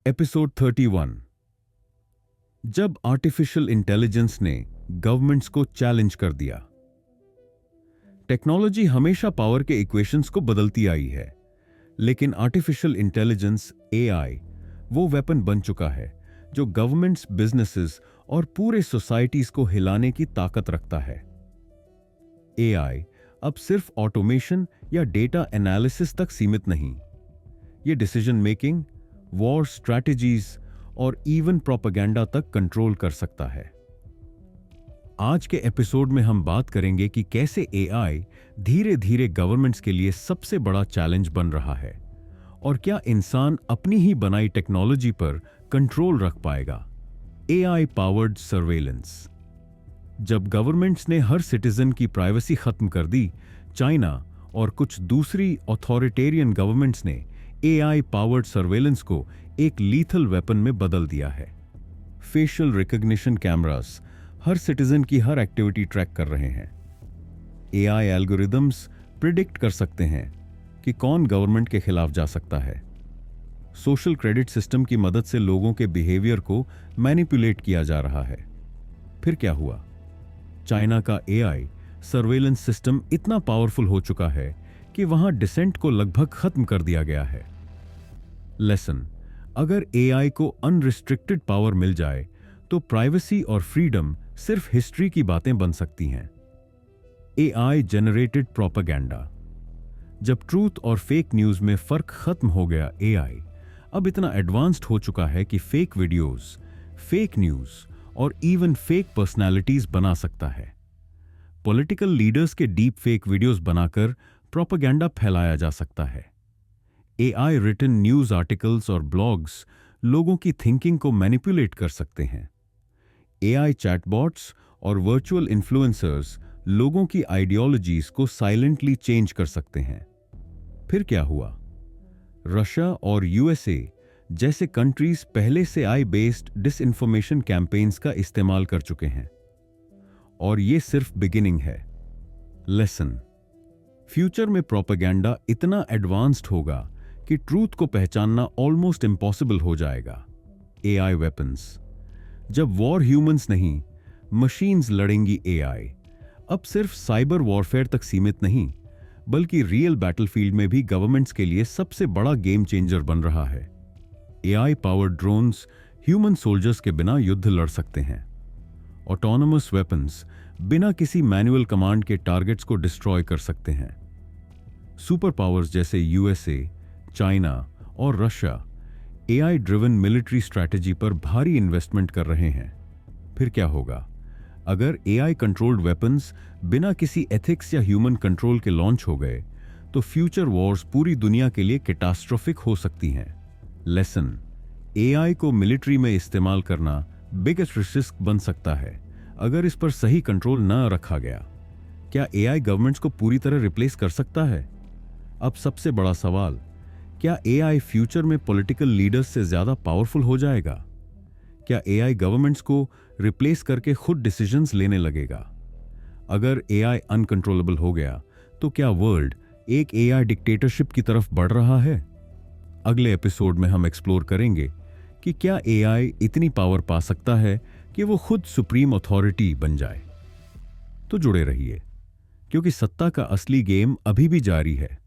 Episode 31। जब artificial intelligence ने governments को चैलेंज कर दिया। टेक्नोलॉजी हमेशा पावर के इक्वेशंस को बदलती आई है, लेकिन आर्टिफिशियल इंटेलिजेंस एआई वो वेपन बन चुका है जो गवर्नमेंट्स, बिजनेसेस और पूरे सोसाइटीज को हिलाने की ताकत रखता है। एआई अब सिर्फ ऑटोमेशन या डेटा एनालिसिस तक सीमित नहीं, ये डिसीजन मेकिंग, वॉर स्ट्रैटेजीज और इवन प्रोपेगेंडा तक कंट्रोल कर सकता है। आज के एपिसोड में हम बात करेंगे कि कैसे एआई धीरे धीरे गवर्नमेंट्स के लिए सबसे बड़ा चैलेंज बन रहा है और क्या इंसान अपनी ही बनाई टेक्नोलॉजी पर कंट्रोल रख पाएगा। AI powered surveillance. जब गवर्नमेंट्स ने हर सिटीजन की प्राइवेसी खत्म कर दी, चाइना और कुछ दूसरी ऑथोरिटेरियन गवर्नमेंट्स ने एआई पावर्ड सर्वेलेंस को एक लीथल वेपन में बदल दिया है। फेशियल रिकॉग्निशन कैमरास हर सिटीजन की हर एक्टिविटी ट्रैक कर रहे हैं। एआई एल्गोरिदम्स प्रिडिक्ट कर सकते हैं कि कौन गवर्नमेंट के खिलाफ जा सकता है। सोशल क्रेडिट सिस्टम की मदद से लोगों के बिहेवियर को मैनिपुलेट किया जा रहा है। फिर क्या हुआ? चाइना का एआई सर्वेलेंस सिस्टम इतना पावरफुल हो चुका है कि वहां डिसेंट को लगभग खत्म कर दिया गया है। लेसन: अगर एआई को अनरिस्ट्रिक्टेड पावर मिल जाए तो प्राइवेसी और फ्रीडम सिर्फ हिस्ट्री की बातें बन सकती हैं। AI generated propaganda. जब ट्रूथ और फेक न्यूज में फर्क खत्म हो गया, एआई अब इतना एडवांस्ड हो चुका है कि फेक वीडियोस, फेक न्यूज और इवन फेक पर्सनालिटीज बना सकता है। पॉलिटिकल लीडर्स के डीप फेक वीडियोस बनाकर प्रोपेगेंडा फैलाया जा सकता है। एआई रिटन न्यूज आर्टिकल्स और ब्लॉग्स लोगों की थिंकिंग को मैनिपुलेट कर सकते हैं। एआई चैटबॉट्स और वर्चुअल इन्फ्लुएंसर्स लोगों की आइडियोलॉजीज को साइलेंटली चेंज कर सकते हैं। फिर क्या हुआ? रशिया और यूएसए जैसे कंट्रीज पहले से एआई बेस्ड डिसइंफॉर्मेशन कैंपेन्स का इस्तेमाल कर चुके हैं, और ये सिर्फ बिगिनिंग है। लेसन: फ्यूचर में प्रोपेगेंडा इतना एडवांस्ड होगा कि ट्रूथ को पहचानना ऑलमोस्ट इम्पॉसिबल हो जाएगा। AI weapons. जब वॉर ह्यूमंस नहीं, मशीन्स लड़ेंगी एआई अब सिर्फ साइबर वॉरफेयर तक सीमित नहीं, बल्कि रियल बैटलफील्ड में भी गवर्नमेंट्स के लिए सबसे बड़ा गेम चेंजर बन रहा है। AI powered drones human soldiers के बिना युद्ध लड़ सकते हैं। ऑटोनोमस वेपन्स बिना किसी मैनुअल कमांड के टारगेट्स को डिस्ट्रॉय कर सकते हैं। सुपर पावर्स जैसे यूएसए, चाइना और Russia AI driven military strategy पर भारी इन्वेस्टमेंट कर रहे हैं। फिर क्या होगा? अगर एआई कंट्रोल्ड वेपन्स बिना किसी एथिक्स या ह्यूमन कंट्रोल के लॉन्च हो गए तो फ्यूचर वॉर्स पूरी दुनिया के लिए कैटास्ट्रोफिक हो सकती हैं। लेसन: एआई को मिलिट्री में इस्तेमाल करना बिगेस्ट रिस्क बन सकता है अगर इस पर सही कंट्रोल न रखा गया। क्या एआई गवर्नमेंट्स को पूरी तरह रिप्लेस कर सकता है? अब सबसे बड़ा सवाल, क्या एआई फ्यूचर में पॉलिटिकल लीडर्स से ज्यादा पावरफुल हो जाएगा? क्या एआई गवर्नमेंट्स को रिप्लेस करके खुद डिसीजंस लेने लगेगा? अगर एआई अनकंट्रोलेबल हो गया तो क्या वर्ल्ड एक एआई डिक्टेटरशिप की तरफ बढ़ रहा है? अगले एपिसोड में हम एक्सप्लोर करेंगे कि क्या एआई इतनी पावर पा सकता है कि वो खुद सुप्रीम अथॉरिटी बन जाए। तो जुड़े रहिए, क्योंकि सत्ता का असली गेम अभी भी जारी है।